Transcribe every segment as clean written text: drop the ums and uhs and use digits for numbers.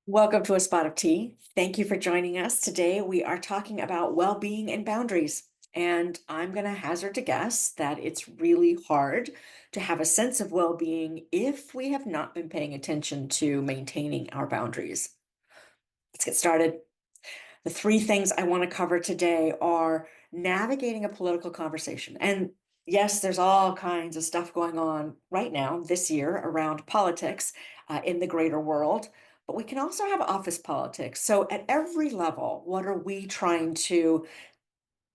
Welcome to A Spot of Tea. Thank you for joining us. Today we are talking about well-being and boundaries. And I'm going to hazard to guess that it's really hard to have a sense of well-being if we have not been paying attention to maintaining our boundaries. Let's get started. The three things I want to cover today are navigating a political conversation. And yes, there's all kinds of stuff going on right now this year around politics in the greater world, but we can also have office politics. So, at every level, what are we trying to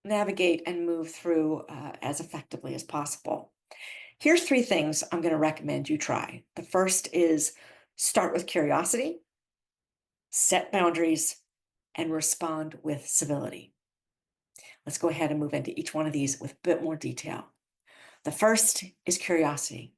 navigate and move through as effectively as possible? Here's three things I'm going to recommend you try. The first is start with curiosity, set boundaries, and respond with civility. Let's go ahead and move into each one of these with a bit more detail. The first is curiosity.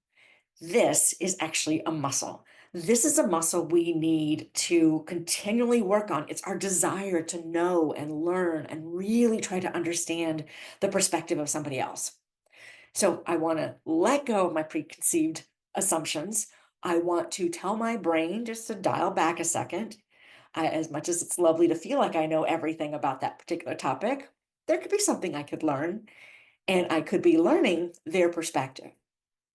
This is actually a muscle. This is a muscle we need to continually work on. It's our desire to know and learn and really try to understand the perspective of somebody else. So I want to let go of my preconceived assumptions. I want to tell my brain just to dial back a second. As much as it's lovely to feel like I know everything about that particular topic, there could be something I could learn, and I could be learning their perspective.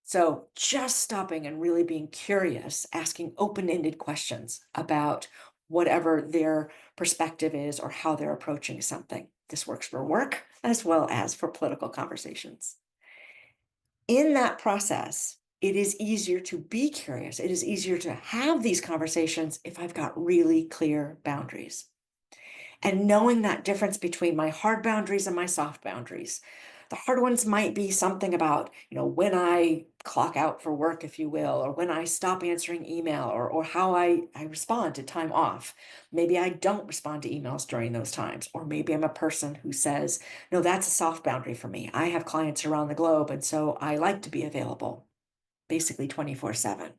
So just stopping and really being curious, asking open-ended questions about whatever their perspective is or how they're approaching something. This works for work as well as for political conversations. In that process, it is easier to be curious. It is easier to have these conversations if I've got really clear boundaries. And knowing that difference between my hard boundaries and my soft boundaries. The hard ones might be something about, when I clock out for work, if you will, or when I stop answering email, or how I respond to time off. Maybe I don't respond to emails during those times, or maybe I'm a person who says, no, that's a soft boundary for me. I have clients around the globe, and so I like to be available, basically 24/7.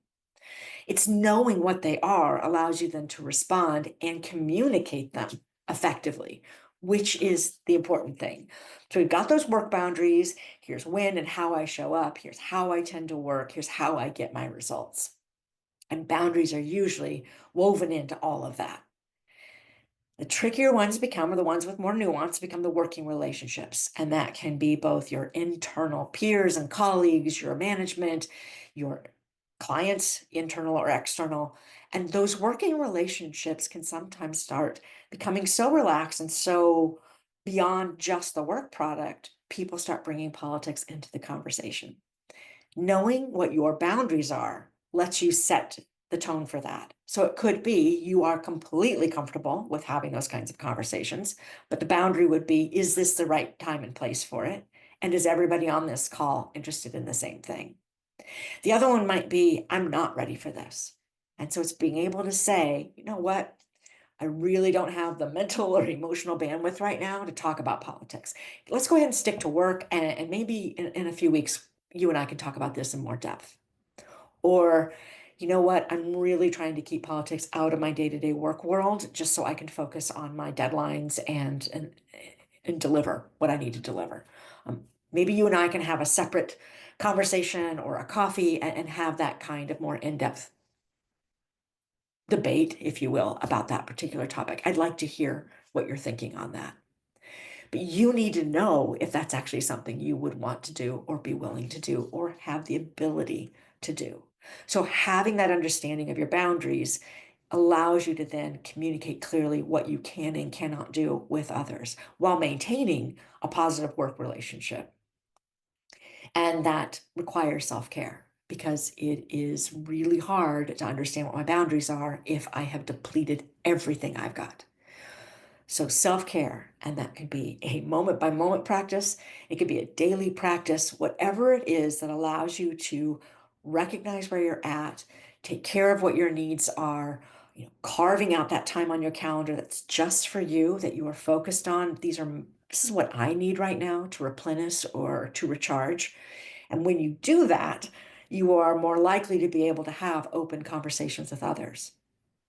It's knowing what they are allows you then to respond and communicate them effectively, which is the important thing. So we've got those work boundaries. Here's when and how I show up. Here's how I tend to work. Here's how I get my results. And boundaries are usually woven into all of that. The trickier ones become, or the ones with more nuance, become the working relationships. And that can be both your internal peers and colleagues, your management, your clients, internal or external. And those working relationships can sometimes start becoming so relaxed and so beyond just the work product, people start bringing politics into the conversation. Knowing what your boundaries are lets you set the tone for that. So it could be you are completely comfortable with having those kinds of conversations, but the boundary would be, is this the right time and place for it? And is everybody on this call interested in the same thing? The other one might be, I'm not ready for this. And so it's being able to say, you know what? I really don't have the mental or emotional bandwidth right now to talk about politics. Let's go ahead and stick to work. And maybe in a few weeks, you and I can talk about this in more depth. Or, you know what? I'm really trying to keep politics out of my day-to-day work world just so I can focus on my deadlines and deliver what I need to deliver. Maybe you and I can have a separate conversation or a coffee and have that kind of more in-depth debate, if you will, about that particular topic. I'd like to hear what you're thinking on that. But you need to know if that's actually something you would want to do or be willing to do or have the ability to do. So having that understanding of your boundaries allows you to then communicate clearly what you can and cannot do with others while maintaining a positive work relationship. And that requires self-care because it is really hard to understand what my boundaries are if I have depleted everything I've got. So self-care, and that could be a moment by moment practice. It could be a daily practice, whatever it is that allows you to recognize where you're at, take care of what your needs are, carving out that time on your calendar that's just for you, that you are focused on. This is what I need right now to replenish or to recharge. And when you do that, you are more likely to be able to have open conversations with others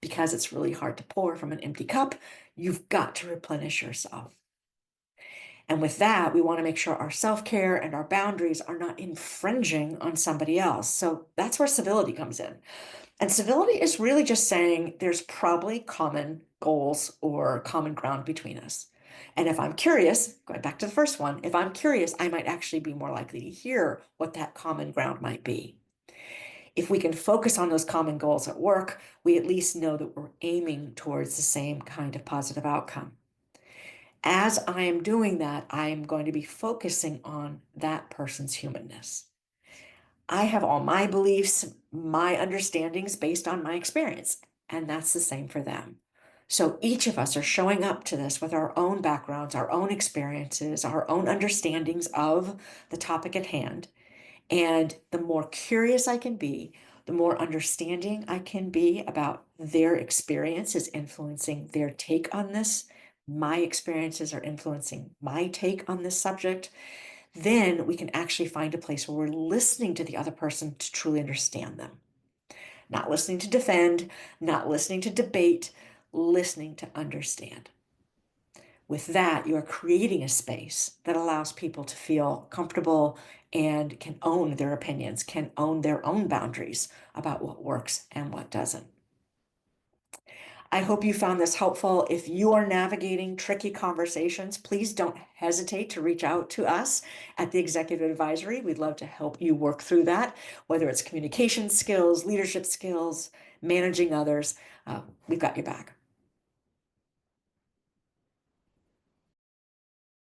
because it's really hard to pour from an empty cup. You've got to replenish yourself. And with that, we want to make sure our self-care and our boundaries are not infringing on somebody else. So that's where civility comes in. And civility is really just saying there's probably common goals or common ground between us. And if I'm curious, going back to the first one, if I'm curious, I might actually be more likely to hear what that common ground might be. If we can focus on those common goals at work, we at least know that we're aiming towards the same kind of positive outcome. As I am doing that, I am going to be focusing on that person's humanness. I have all my beliefs, my understandings based on my experience, and that's the same for them. So each of us are showing up to this with our own backgrounds, our own experiences, our own understandings of the topic at hand. And the more curious I can be, the more understanding I can be about their experience is influencing their take on this. My experiences are influencing my take on this subject. Then we can actually find a place where we're listening to the other person to truly understand them. Not listening to defend, not listening to debate, listening to understand. With that, you are creating a space that allows people to feel comfortable and can own their opinions, can own their own boundaries about what works and what doesn't. I hope you found this helpful. If you are navigating tricky conversations, please don't hesitate to reach out to us at the Executive Advisory. We'd love to help you work through that, whether it's communication skills, leadership skills, managing others. We've got your back.